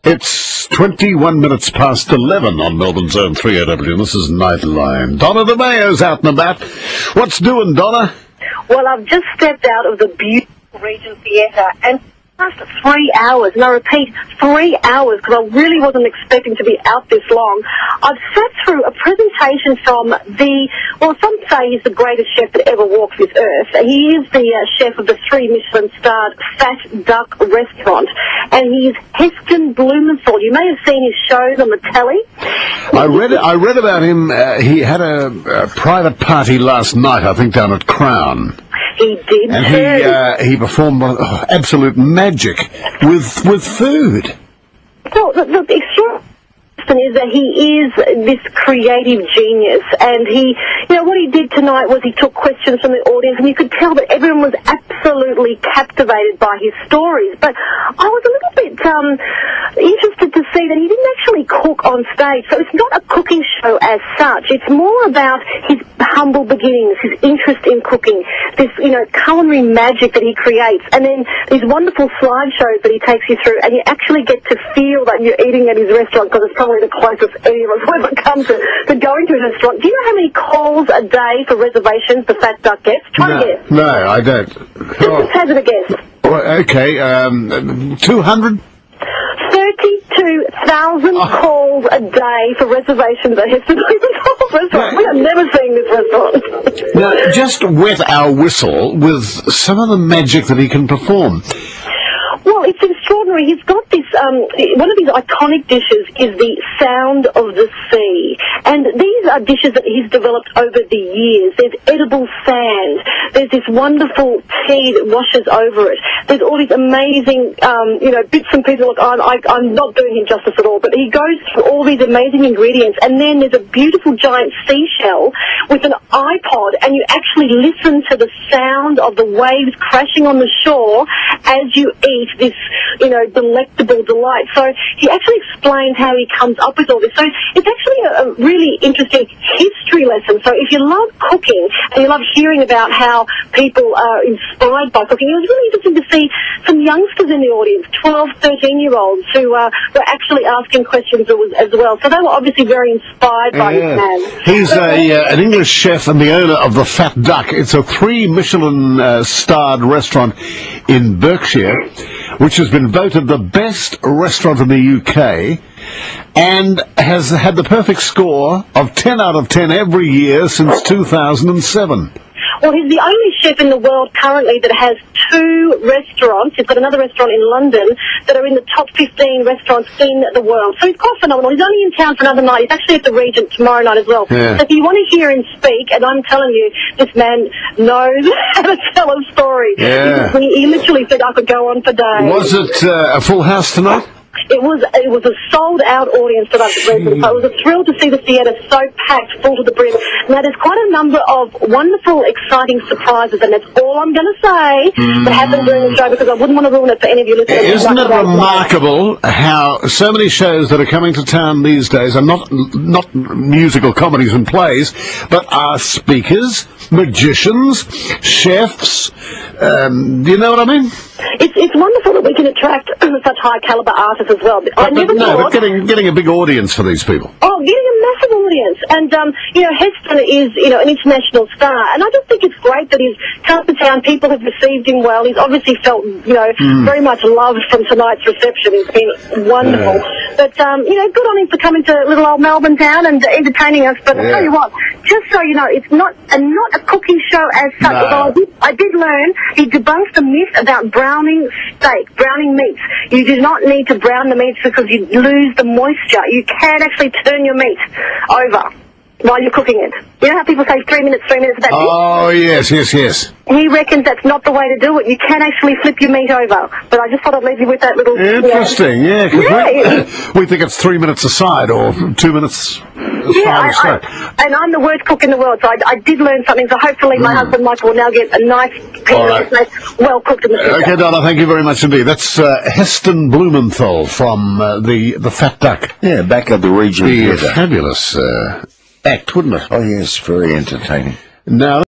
It's 21 minutes past 11 on Melbourne's own 3AW. This is Nightline. Donna Demaio's out and about. What's doing, Donna? Well, I've just stepped out of the beautiful Regent Theatre and past 3 hours, and I repeat, 3 hours, because I really wasn't expecting to be out this long. I've sat through a presentation from some say he's the greatest chef that ever walked this earth. He is the chef of the 3 Michelin-starred Fat Duck restaurant, and he's Heston Blumenthal. You may have seen his shows on the telly. I read about him. He had a private party last night, I think, down at Crown. He did, and he performed absolute magic with food. Well, the extraordinary is that he is this creative genius, and what he did tonight was he took questions from the audience, and you could tell that everyone was absolutely captivated by his stories. But I was a little bit interested to see that he didn't actually cook on stage, so it's not a cooking show as such. It's more about his humble beginnings, his interest in cooking, this culinary magic that he creates, and then these wonderful slideshows that he takes you through, and you actually get to feel that you're eating at his restaurant, because it's probably the closest any of us will ever come to going to his restaurant. Do you know how many calls a day for reservations the Fat Duck gets? Try to guess. No, I don't. Just hazard a guess. Okay, 200? 32,000 calls a day for reservations at Heston Blumenthal restaurant. We have never seen this restaurant. Now, just wet our whistle with some of the magic that he can perform. Well, it's extraordinary. He's got this, one of his iconic dishes is the sound of the sea. And these are dishes that he's developed over the years. There's edible sand. There's this wonderful tea that washes over it. There's all these amazing, bits and pieces. Look, I'm not doing him justice at all, but he goes through all these amazing ingredients. And then there's a beautiful giant seashell with an iPod, and you actually listen to the sound of the waves crashing on the shore as you eat this, delectable delight. So he actually explains how he comes up with all this. So it's actually a really interesting history lesson. So if you love cooking and you love hearing about how people are inspired by cooking, it was really interesting to see some youngsters in the audience, 12, 13-year-olds, who were actually asking questions as well. So they were obviously very inspired by this man. He's an English chef and the owner of the Fat Duck. It's a 3 Michelin-starred restaurant in Berkshire, which has been voted the best restaurant in the UK and has had the perfect score of 10 out of 10 every year since 2007. Well, he's the only chef in the world currently that has 2 restaurants. He's got another restaurant in London that are in the top 15 restaurants in the world. So he's quite phenomenal. He's only in town for another night. He's actually at the Regent tomorrow night as well. Yeah. So if you want to hear him speak, and I'm telling you, this man knows how to tell a story. Yeah. He literally said I could go on for days. Was it a full house tonight? It was a sold-out audience tonight at Regent. So it was a thrill to see the theatre so packed, full to the brim. Now, there's quite a number of wonderful, exciting surprises, and that's all I'm going to say that happened during the show, because I wouldn't want to ruin it for any of you listeners. Isn't it remarkable how so many shows that are coming to town these days are not musical comedies and plays, but are speakers, magicians, chefs? Do you know what I mean? It's wonderful that we can attract such high-caliber artists as well. But getting a big audience for these people. Oh, getting a massive audience. And, Heston is, an international star. And I just think it's great that he's come to town. People have received him well. He's obviously felt, very much loved from tonight's reception. It's been wonderful. But, good on him for coming to little old Melbourne town and entertaining us. But I'll tell you what, just so you know, it's not a cooking show as such. No. Although I did learn, he debunked the myth about browning meats. You do not need to brown the meats because you lose the moisture. You can actually turn your meat over while you're cooking it. You know how people say 3 minutes, that's Oh, yes. He reckons that's not the way to do it. You can actually flip your meat over. But I just thought I'd leave you with that little... Interesting, because we think it's 3 minutes aside or 2 minutes aside. And I'm the worst cook in the world, so I did learn something. So hopefully my husband Michael will now get a nice piece, well cooked in the future. Okay, Donna, thank you very much indeed. That's Heston Blumenthal from the Fat Duck. Yeah, back at the Regent. Be a fabulous act, wouldn't it? Oh, yes, very entertaining. Now...